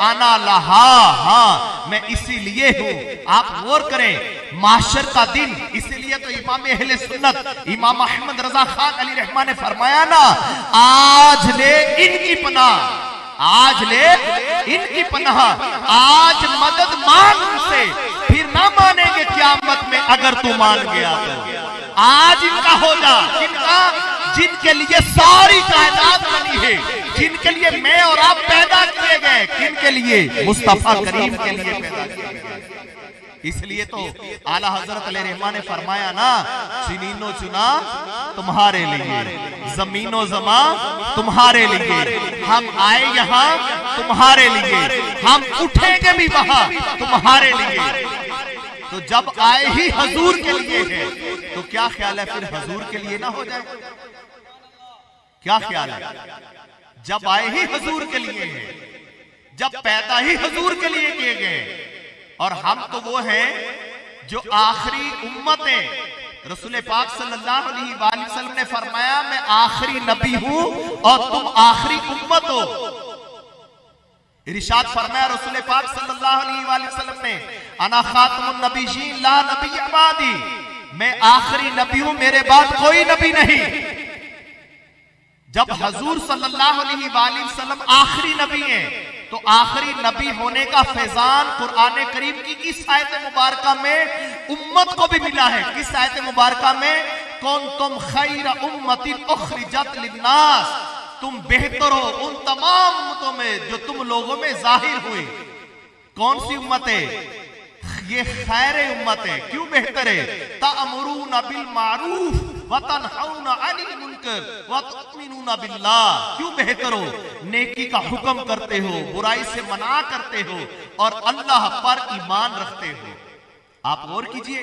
आना लहा, हाँ मैं इसीलिए हूं। आप गौर करें, माशर का दिन, इसीलिए तो इमाम अहले सुन्नत इमाम अहमद रजा खान अली रहमान ने फरमाया ना, आज ले इनकी पनाह, आज ले इनकी पनाह, आज मदद मांग उनसे, फिर ना मानेंगे क़यामत में अगर तू मान गया तो। आज इनका हो जा, जिनके लिए सारी कायनात बनी है, जिनके लिए मैं और आप पैदा किए गए, किनके लिए? मुस्तफा करीम के लिए पैदा किए गए। इसलिए तो आला हजरत अलैहिर्रहमान ने फरमाया ना, चुनीनो चुना तुम्हारे लिए, जमीनो जमा तुम्हारे लिए, हम आए यहाँ तुम्हारे लिए, हम उठेंगे भी वहां तुम्हारे लिए। तो जब आए ही हजूर के लिए है, तो क्या ख्याल है फिर हजूर के लिए ना हो जाए? क्या ख्याल है? जब आए ही हजूर के लिए है, जब पैदा ही हजूर के लिए किए गए, और हम तो वो हैं जो आखिरी उम्मत है। रसूल पाक सल्लल्लाहु अलैहि वसल्लम ने फरमाया, मैं आखिरी नबी हूं और तुम आखिरी उम्मत हो। इरशाद फरमाया रसूल पाक सल्लल्लाहु अलैहि वसल्लम ने, अना खातमुन नबिय्यीन ला नबी बादी, मैं आखिरी नबी हूं, मेरे बाद कोई नबी नहीं। जब हजूर सल्लल्लाहु अलैहि वसल्लम आखिरी नबी हैं, तो आखिरी नबी होने का फैजान कुरान करीम की किस आयत मुबारका में उम्मत को भी मिला है? किस आयत मुबारका में? कुंतुम खैरा उम्मतिन उखरिजत लिन्नास, तुम बेहतर हो उन तमाम उम्मतों में जो तुम लोगों में जाहिर हुई। कौन सी उम्मत है ये? खैर उम्मत है। क्यों बेहतर है? तअमुरूना बिल मारूफ व तनहौना अनिल मुनकर व तुमिनूना बिल्लाह। क्यों बेहतर हो? नेकी का हुक्म करते हो, बुराई से मना करते हो, और अल्लाह पर ईमान रखते हो। आप गौर कीजिए,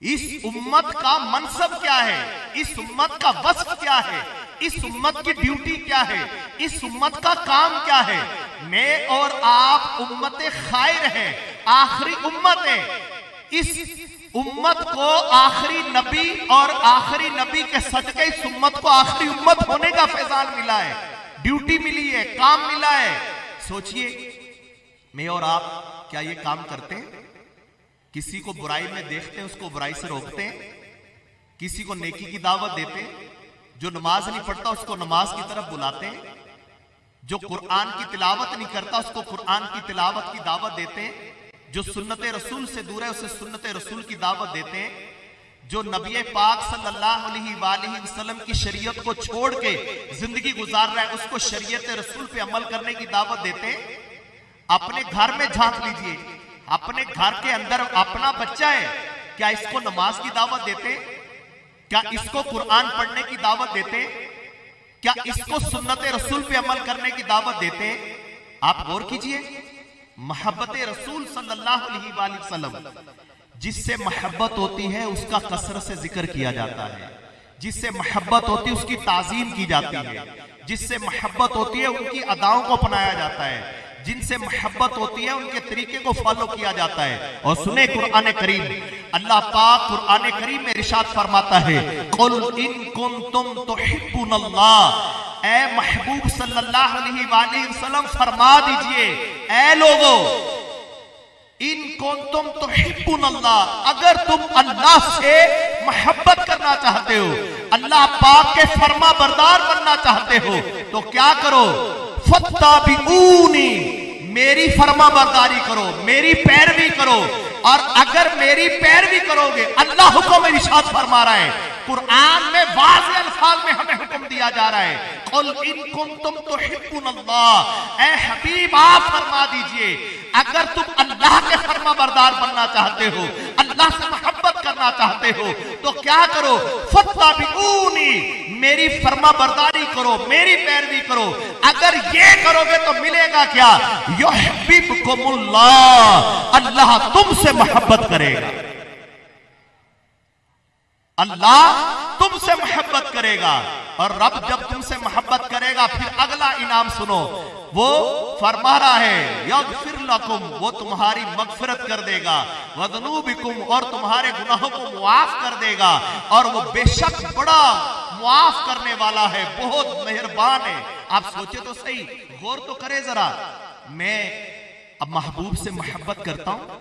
इस उम्मत का मनसब क्या है, इस उम्मत का वस्फ क्या है, इस उम्मत की ड्यूटी क्या है, इस उम्मत का काम क्या है। मैं और आप उम्मत खैर हैं, आखिरी उम्मत है। इस उम्मत को आखिरी नबी और आखिरी नबी के सदके इस उम्मत को आखिरी उम्मत होने का फैजान मिला है, ड्यूटी मिली है, काम मिला है। सोचिए, मैं और आप क्या ये काम करते हैं? किसी को बुराई में देखते हैं, उसको बुराई से रोकते हैं, किसी को नेकी की दावत देते हैं, जो नमाज नहीं पढ़ता उसको नमाज की तरफ बुलाते हैं, जो कुरान की तिलावत नहीं करता उसको कुरान की तिलावत की दावत देते हैं, जो सुन्नत रसूल से दूर है उसे सुन्नत रसूल की दावत देते हैं, जो नबी पाक सल्लल्लाहु अलैहि वसल्लम की शरीयत को छोड़ के जिंदगी गुजार रहा है उसको शरीयत रसूल पे अमल करने की दावत देते हैं। अपने घर में झांक लीजिए, अपने घर के अंदर अपना बच्चा है, क्या इसको नमाज की दावत देते हैं? क्या इसको कुरान पढ़ने की दावत देते हैं? क्या इसको सुन्नत रसूल पे अमल करने की दावत देते हैं? आप गौर कीजिए, मोहब्बत रसूल सल्लल्लाहु अलैहि वसल्लम, जिससे मोहब्बत होती है उसका कसरत से जिक्र किया जाता है, जिससे मोहब्बत होती है उसकी ताजीम की जाती है, जिससे मोहब्बत होती है उनकी अदाओं को अपनाया जाता है, जिनसे मोहब्बत होती है उनके तरीके को फॉलो किया जाता है। और सुने कुरान करीम, अल्लाह पाक कुरान करीम में इरशाद फरमाता है, कुल इन कुंतुम तुहिब्बुनल्लाह, ऐ महबूब सल्लल्लाहु अलैहि वसल्लम फरमा दीजिए, ऐ लोगों, इन कुंतुम तुहिब्बुनल्लाह, अगर तुम अल्लाह से मोहब्बत करना चाहते हो, अल्लाह पाक के फरमा बरदार बनना चाहते हो, तो क्या करो? फत्ताबिऊनी, मेरी फरमा बरदारी करो, मेरी पैरवी करो। और अगर मेरी पैरवी करोगे, अल्लाह हुक्म इरशाद फरमा रहा है, कुरान में वाज़ेह अल्फाज में हमें हुक्म दिया जा रहा है, कुल इन कुंतुम तुहिब्बुनल्लाह, ऐ हबीब आप फरमा दीजिए, अगर तुम अल्लाह के फरमा बरदार बनना चाहते हो, अल्लाह से मोहब्बत करना चाहते हो, तो क्या करो? फत्ताबिऊनी, मेरी फरमा बरदारी करो, मेरी पैरवी करो। अगर ये करोगे तो मिलेगा क्या? युहिब्बुकुमुल्लाह, अल्लाह तुमसे मोहब्बत करेगा, अल्लाह तुमसे मोहब्बत करेगा। और रब जब तुमसे मोहब्बत करेगा, फिर अगला इनाम सुनो, वो फरमा रहा है, यगफिर लकुम, वो तुम्हारी मगफिरत कर देगा, वज़ुनूबिकुम, और तुम्हारे गुनाहों को मुआफ कर देगा, और वो बेशक बड़ा मुआफ करने वाला है, बहुत मेहरबान है। आप सोचे तो सही, गौर तो करे जरा, मैं अब महबूब से मोहब्बत करता हूं,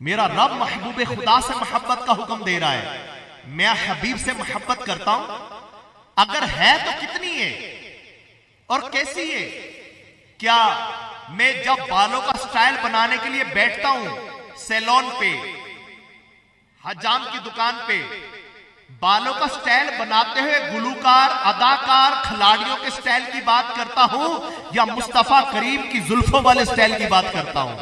मेरा रब महबूब खुदा से मोहब्बत का हुक्म दे रहा है, मैं हबीब से मोहब्बत करता हूं, अगर है तो कितनी है और कैसी है? क्या मैं जब बालों का स्टाइल बनाने के लिए बैठता हूं सैलून पे, हजाम की दुकान पे, बालों का स्टाइल बनाते हुए गुलूकार, अदाकार, खिलाड़ियों के स्टाइल की बात करता हूं या मुस्तफा करीम की जुल्फों वाले स्टाइल की बात करता हूं?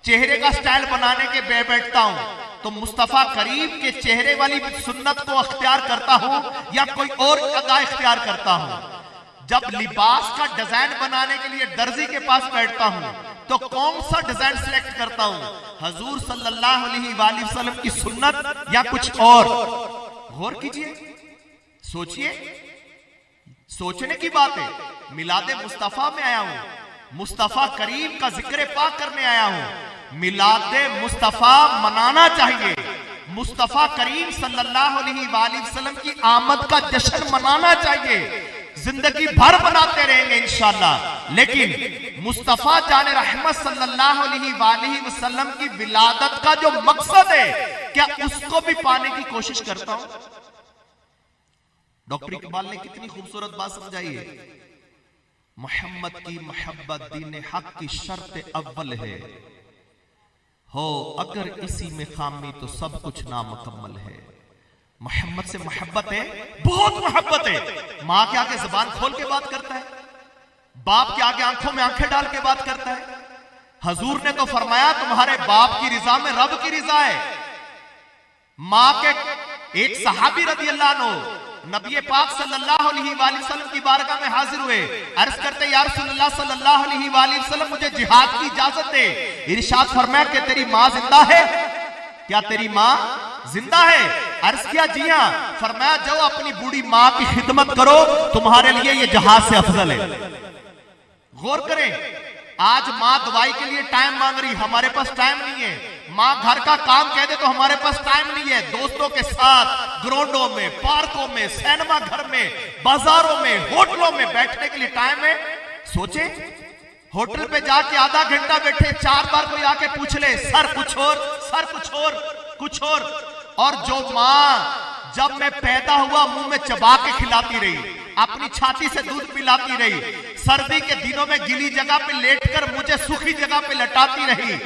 चेहरे का स्टाइल बनाने के बैठता हूं तो मुस्तफा करीम के चेहरे वाली सुन्नत को अख्तियार करता हूं या कोई और अदा इख्तियार करता हूं? जब लिबास का डिजाइन बनाने के लिए दर्जी के पास बैठता हूं तो कौन सा डिजाइन सिलेक्ट करता हूं? हुजूर सल्लल्लाहु अलैहि वसल्लम की सुन्नत या कुछ और? गौर कीजिए, सोचिए, सोचने की बात है। मिलादे मुस्तफा में आया हूं, मुस्तफा करीम का जिक्र पाक करने आया हूं। मिलादे मुस्तफा मनाना चाहिए, मुस्तफा करीम सल्लल्लाहु अलैहि वसल्लम की आमद का जश्न मनाना चाहिए, जिंदगी भर बनाते रहेंगे इंशाअल्लाह। लेकिन मुस्तफा जाने रहमत सल्लल्लाहु अलैहि वसल्लम की विलादत का जो मकसद है, क्या उसको भी पाने की कोशिश करता हूं? डॉक्टर इकबाल ने कितनी खूबसूरत बात समझाई है, मोहम्मद की मोहब्बत दीन हक की शर्त अव्वल है, हो अगर इसी में खामी तो सब कुछ नामुकम्मल है। मोहम्मद से मोहब्बत है, बहुत मोहब्बत है। मां के आगे जुबान खोल के बात करता है, बाप के आगे आंखों में आंखें डाल के बात करता है। हजूर ने तो फरमाया तुम्हारे बाप की रिजा में रब की रिजा है। मां के एक सहाबी रज़ी अल्लाह अन्हु नबी पाक सल्लल्लाहु अलैहि वसल्लम की बारगाह में हाजिर हुए, अर्ज करते या रसूलुल्लाह सल्लल्लाहु अलैहि वसल्लम मुझे जिहाद की इजाजत दे। इरशाद फरमाया कि तेरी मां जिंदा है? क्या तेरी मां जिंदा है? अर्ज किया जी हां। फरमाया जाओ अपनी बूढ़ी मां की खिदमत करो, तुम्हारे लिए ये जहाज से अफजल है। गौर करें, आज मां दवाई के लिए टाइम मांग रही, हमारे पास टाइम नहीं है। मां घर का काम कह दे तो हमारे पास टाइम नहीं है। दोस्तों के साथ ग्राउंडों में, पार्कों में, सिनेमा घर में, बाजारों में, होटलों में बैठने के लिए टाइम है। सोचे होटल पे जाके आधा घंटा बैठे, 4 बार कोई आके पूछ ले सर कुछ और, सर कुछ और, कुछ और जो मां जब मैं पैदा हुआ मुंह में चबा के खिलाती रही, अपनी छाती से दूध पिलाती रही, सर्दी के दिनों में गीली जगह पे लेटकर मुझे सूखी जगह पे लटाती रही,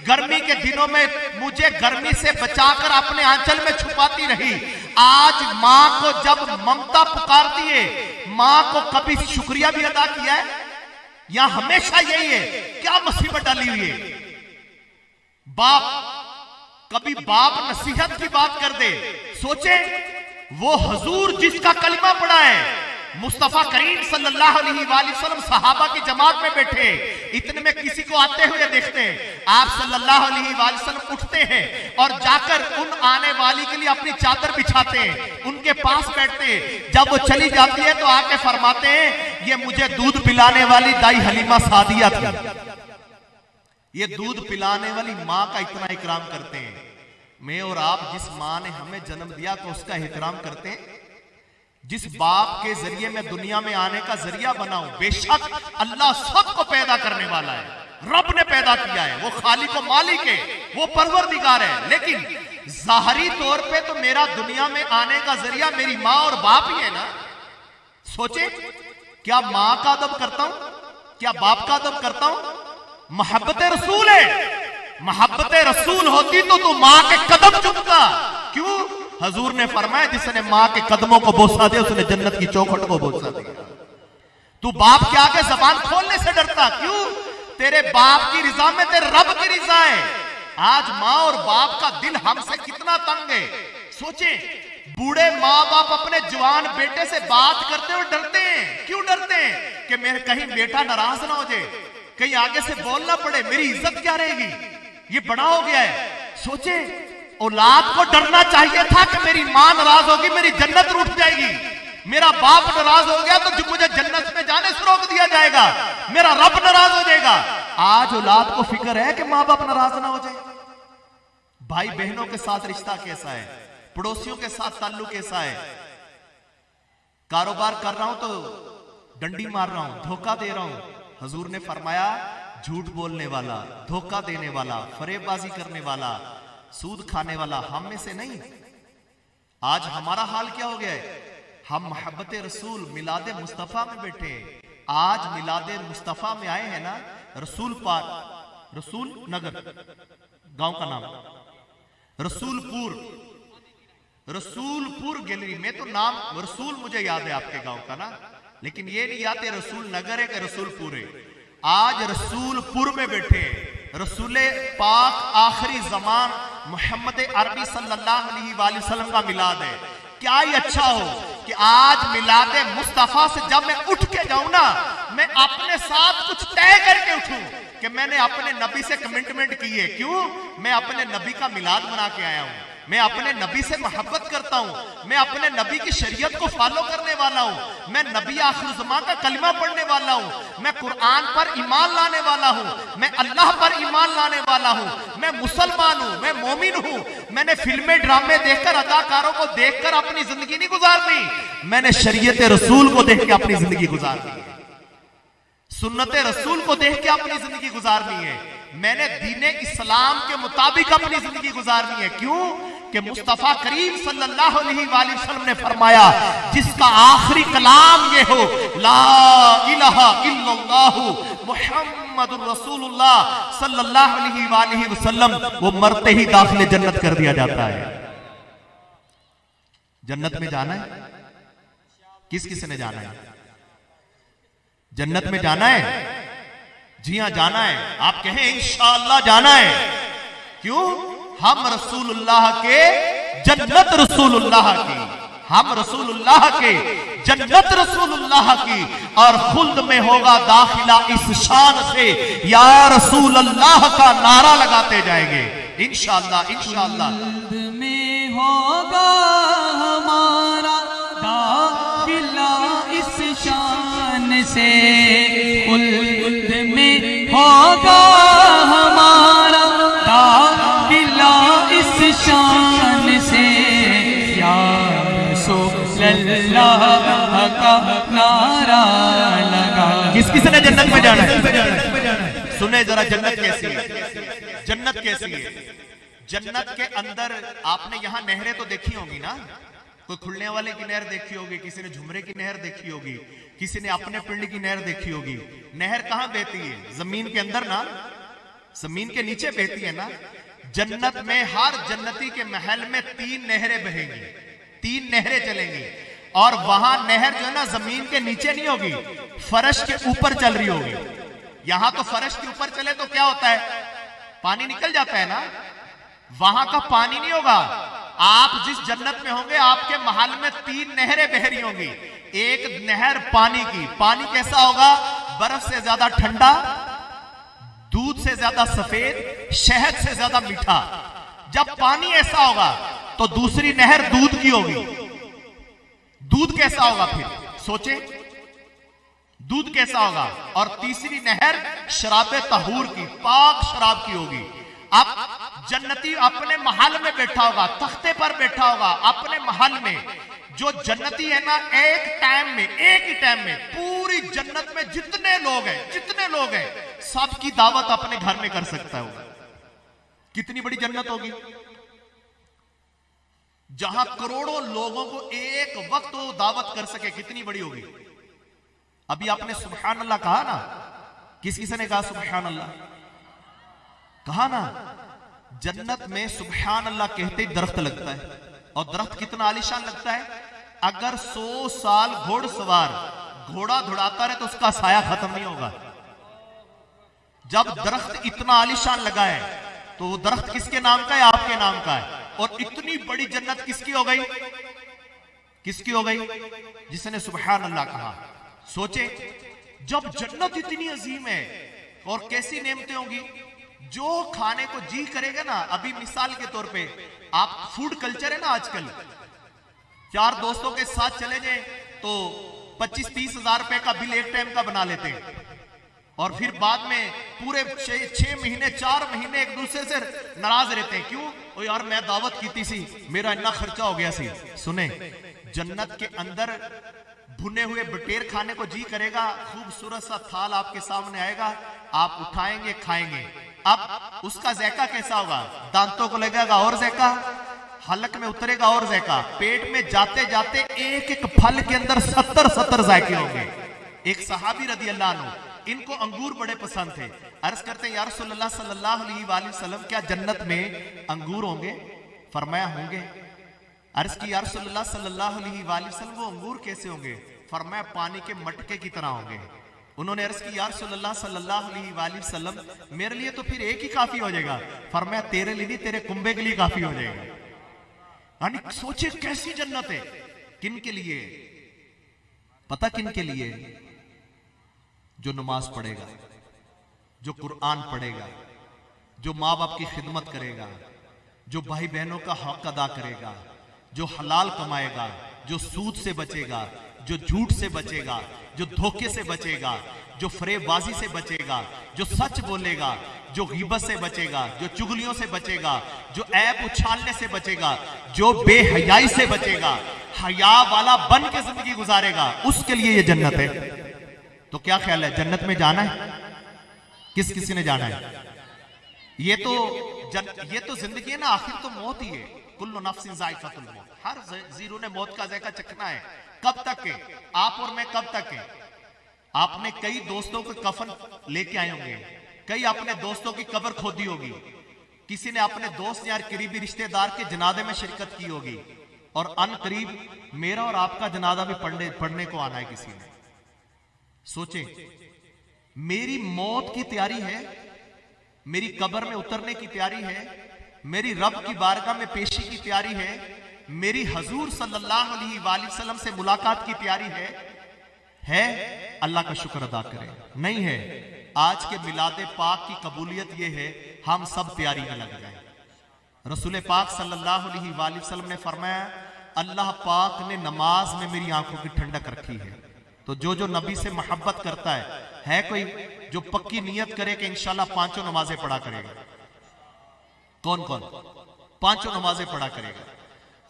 गर्मी के दिनों में मुझे गर्मी से बचाकर अपने आंचल में छुपाती रही, आज मां को जब ममता पुकारती है, मां को कभी शुक्रिया भी अदा किया है या हमेशा यही है? क्या मुसीबत डाली हुई है? बाप, कभी बाप नसीहत की बात कर दे, सोचे वो हुजूर जिसका कलिमा पढ़ा है, मुस्तफा करीम सल्लल्लाहु अलैहि वसल्लम सहाबा की जमात में बैठे, इतने में किसी को आते हुए देखते हैं, आप सल्लल्लाहु अलैहि वसल्लम उठते हैं और जाकर उन आने वाली के लिए अपनी चादर बिछाते हैं, उनके पास बैठते हैं। जब वो चली जाती है तो आके फरमाते हैं ये मुझे दूध पिलाने वाली दाई हलीमा सादिया थी। ये दूध पिलाने वाली मां का इतना इकराम करते हैं। मैं और आप जिस मां ने हमें जन्म दिया तो उसका एहतराम करते हैं। जिस बाप के जरिए मैं दुनिया में आने का जरिया बनाऊं, बेशक अल्लाह सबको पैदा करने वाला है, रब ने पैदा किया है, वो खालिक व मालिक है, वो परवरदिगार है, लेकिन जाहरी तौर पे तो मेरा दुनिया में आने का जरिया मेरी मां और बाप ही है ना। सोचे क्या मां का अदब करता हूं, क्या बाप का अदब करता हूं? मोहब्बत रसूल है, मोहब्बत रसूल होती तो तू मां के कदम चुमता। क्यों? हजूर ने फरमाया जिसने मां के कदमों को बोसा दिया उसने जन्नत की चौखट को बोसा दिया। तू बाप के आगे जबान खोलने से डरता क्यों? तेरे बाप की रिजा में तेरे रब की रिजा है। आज मां और बाप का दिल हमसे कितना तंग है। सोचे बूढ़े माँ बाप अपने जवान बेटे से बात करते हुए डरते हैं। क्यों डरते हैं? कि मेरे कहीं बेटा नाराज ना हो जाए, कहीं आगे से बोलना पड़े, मेरी इज्जत क्या रहेगी, ये बड़ा हो गया है। सोचे औलाद को डरना चाहिए था कि मेरी मां नाराज होगी, मेरी जन्नत रूठ जाएगी, मेरा बाप नाराज हो गया तो मुझे जन्नत में जाने से रोक दिया जाएगा, मेरा रब नाराज हो जाएगा। आज औलाद को फिक्र है कि मां बाप नाराज ना हो जाए। भाई बहनों के साथ रिश्ता कैसा है, पड़ोसियों के साथ ताल्लुक कैसा है। कारोबार कर रहा हूं तो डंडी मार रहा हूं, धोखा दे रहा हूं, हजूर ने फरमाया झूठ बोलने वाला, धोखा देने वाला, फरेबबाजी करने वाला, सूद खाने वाला हम में से नहीं। आज हमारा हाल क्या हो गया है? हम मोहब्बत रसूल मिलादे मुस्तफा में बैठे। आज मिलादे मुस्तफा में आए हैं ना, रसूल पाक, रसूल नगर गांव का नाम, रसूलपुर गैलरी में तो नाम रसूल मुझे याद है आपके गांव का ना, लेकिन ये नहीं याद है रसूल नगर है कि रसूलपुर है। आज रसूलपुर में बैठे रसूल पाक आखिरी जमान मोहम्मद अरबी सल्लल्लाहु अलैहि वसल्लम का मिलाद है। क्या ही अच्छा हो कि आज मिलादे मुस्तफा से जब मैं उठ के जाऊं ना, मैं अपने साथ कुछ तय करके उठूं कि मैंने अपने नबी से कमिटमेंट की है। क्यों? मैं अपने नबी का मिलाद मना के आया हूं, मैं अपने नबी से मोहब्बत करता हूं, मैं अपने नबी की शरीयत को फॉलो करने वाला हूं, मैं नबी आखिर ज़मां का कलिमा पढ़ने वाला हूं, मैं कुरान पर ईमान लाने वाला हूं, मैं अल्लाह पर ईमान लाने वाला हूं, मैं मुसलमान हूं, मैं मोमिन हूं। मैंने फिल्में ड्रामे देखकर, अदाकारों को देखकर अपनी जिंदगी नहीं गुजारनी, मैंने शरीयत रसूल को देख के अपनी जिंदगी गुजारनी है, सुन्नत रसूल को देख के अपनी जिंदगी गुजारनी है, मैंने दीने इस्लाम के मुताबिक अपनी जिंदगी गुजारनी है। क्यों? कि मुस्तफा करीम सल्लल्लाहु अलैहि वसल्लम ने फरमाया जिसका आखिरी कलाम ये हो ला इलाहा इल्लल्लाहु मुहम्मदुर रसूलुल्लाह सल्लल्लाहु अलैहि वसल्लम, वो मरते ही दाखिले जन्नत कर दिया जाता है। जन्नत में जाना है? किस किस ने जाना है? जन्नत में जाना है? जी हां जाना है। आप कहें इंशाअल्लाह जाना है। क्यों? हम रसूलुल्लाह के जन्नत रसूलुल्लाह की, हम रसूलुल्लाह के जन्नत रसूलुल्लाह की, और खुल्द में होगा दाखिला इस शान से या रसूलुल्लाह का नारा लगाते जाएंगे इंशाअल्लाह। इंशाअल्लाह में होगा हमारा दाखिला इस शान से, खुल्द में होगा हमारा दाखिला इस शान से, या रसूलल्लाह का नारा लगा। किस किस ने जन्नत में जाना है? सुने जरा जन्नत कैसी है, जन्नत कैसी है। जन्नत के अंदर आपने यहां नहरें तो देखी होंगी ना, कोई खुलने वाले की नहर देखी होगी, किसी ने झुमरे की नहर देखी होगी, किसी ने अपने पिंड की नहर देखी होगी। नहर कहां बहती है? जमीन के अंदर ना, जमीन के नीचे बहती है ना। जन्नत में हर जन्नती के महल में 3 नहरें बहेंगी, 3 नहरें चलेंगी, और वहां नहर जो है ना जमीन के नीचे नहीं होगी, फर्श के ऊपर चल रही होगी। यहां तो फर्श के ऊपर चले तो क्या होता है? पानी निकल जाता है ना, वहां का पानी नहीं होगा। आप जिस जन्नत में होंगे आपके महल में 3 नहरें बह रही होंगी। एक नहर पानी की, पानी कैसा होगा? बर्फ से ज्यादा ठंडा, दूध से ज्यादा सफेद, शहद से ज्यादा मीठा। जब पानी ऐसा होगा तो दूसरी नहर दूध की होगी। दूध कैसा होगा फिर? सोचे, दूध कैसा होगा? और तीसरी नहर शराबे तहूर की, पाक शराब की होगी। अब जन्नती अपने महल में बैठा होगा, तख्ते पर बैठा होगा अपने महल में। जो जन्नती है ना, एक ही टाइम में पूरी जन्नत में जितने लोग हैं सबकी दावत अपने घर में कर सकता है। कितनी बड़ी जन्नत होगी जहां करोड़ों लोगों को एक वक्त वो दावत कर सके, कितनी बड़ी होगी। अभी आपने सुभान अल्लाह कहा ना, किस किसी ने कहा सुभान अल्लाह? कहा ना, जन्नत में सुभान अल्लाह कहते ही दरख्त लगता है, और दरख्त कितना आलीशान लगता है। अगर 100 साल घोड़सवार घोड़ा दौड़ाता रहे तो उसका साया खत्म नहीं होगा। जब दरख्त इतना आलीशान लगा है तो वो दरख्त किसके नाम का है? आपके नाम का है। और इतनी बड़ी जन्नत किसकी हो गई? किसकी हो गई? जिसने सुभान अल्लाह कहा। सोचे, जब जन्नत इतनी अजीम है और कैसी नेमतें होंगी, जो खाने को जी करेगा ना। अभी मिसाल के तौर पे आप फूड कल्चर है ना, आजकल 4 दोस्तों के साथ चले जाए तो 25-30 हजार रुपए का बिल एक टाइम का बना लेते हैं, और फिर बाद में पूरे 6 महीने 4 महीने एक दूसरे से नाराज रहते हैं। क्यों? ओ यार मैं दावत की थी, मेरा इतना खर्चा हो गया सी। सुने, जन्नत के अंदर भुने हुए बटेर खाने को जी करेगा, खूबसूरत सा थाल आपके सामने आएगा, आप उठाएंगे खाएंगे। अब उसका ज़ायका कैसा होगा? दांतों को लगेगा और ज़ायका, हलक में उतरेगा और ज़ायका, पेट में जाते जाते एक एक फल के अंदर 70 जायके होंगे। एक सहाबी रदी अल्लाह अन्हु, इनको अंगूर बड़े पसंद थे। अर्ज करते हैं या रसूलल्लाह सल्लल्लाहु अलैहि वसल्लम, क्या जन्नत में अंगूर होंगे? फरमाया होंगे। अर्ज की या रसूलल्लाह सल्लल्लाहु अलैहि वसल्लम, वो अंगूर कैसे होंगे? फरमाया पानी के मटके की तरह होंगे। उन्होंने अर्ज की या रसूलल्लाह सल्लल्लाहु अलैहि वसल्लम, मेरे लिए तो फिर एक ही काफी हो जाएगा। फरमाया तेरे लिए नहीं, तेरे कुंबे के लिए काफी हो जाएगा। यानी सोचे कैसी जन्नत है, किन के लिए? पता किन के लिए? जो नमाज पढ़ेगा, जो कुरान पढ़ेगा, जो माँ बाप की खिदमत करेगा, जो भाई बहनों का हक अदा करेगा, जो हलाल कमाएगा, जो सूद से बचेगा, जो झूठ से बचेगा, जो धोखे से बचेगा, जो फरेबबाजी से बचेगा, जो सच बोलेगा, जो गीबत से बचेगा, जो चुगलियों से बचेगा, जो ऐब उछालने से बचेगा, जो बेहयाई से बचेगा, हया वाला बन के जिंदगी गुजारेगा, उसके लिए ये जन्नत है। तो क्या ख्याल है, जन्नत में जाना है? किस किसी ने जाना है? ये तो जिंदगी है ना, आखिर तो मौत ही है। कुल्लु नफ्सिन ज़ाइक़ातुल मौत, हर जीरो ने मौत का जायका चखना है। कब तक है? आप और मैं कब तक है? आपने कई दोस्तों के कफन लेके आए होंगे, कई अपने दोस्तों की कब्र खोदी होगी, किसी ने अपने दोस्त या करीबी रिश्तेदार के जनाजे में शिरकत की होगी, और अन करीब मेरा और आपका जनाजा भी पढ़ने को आना है किसी ने। सोचे, मेरी मौत की तैयारी है, मेरी कब्र में उतरने की तैयारी है, मेरी रब की बारगाह में पेशी की तैयारी है, मेरी हजूर सल्लल्लाहु अलैहि वसल्लम से मुलाकात की तैयारी है? अल्लाह का शुक्र अदा करें। नहीं है, आज के मिलादे पाक की कबूलियत यह है, हम सब तैयारी में लग जाए। रसूल पाक सल्लल्लाहु अलैहि वसल्लम ने फरमाया, अल्लाह पाक ने नमाज में मेरी आंखों की ठंडक रखी है। तो जो नबी से मोहब्बत करता है कोई जो पक्की नियत करे कि इंशाल्लाह 5 नमाजें पढ़ा करेगा? कौन कौन 5 नमाजें पढ़ा करेगा?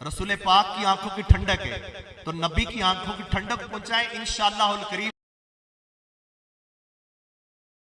रसूल पाक की आंखों की ठंडक है, तो नबी की आंखों की ठंडक पहुंचाए इंशाअल्लाहुल करीम।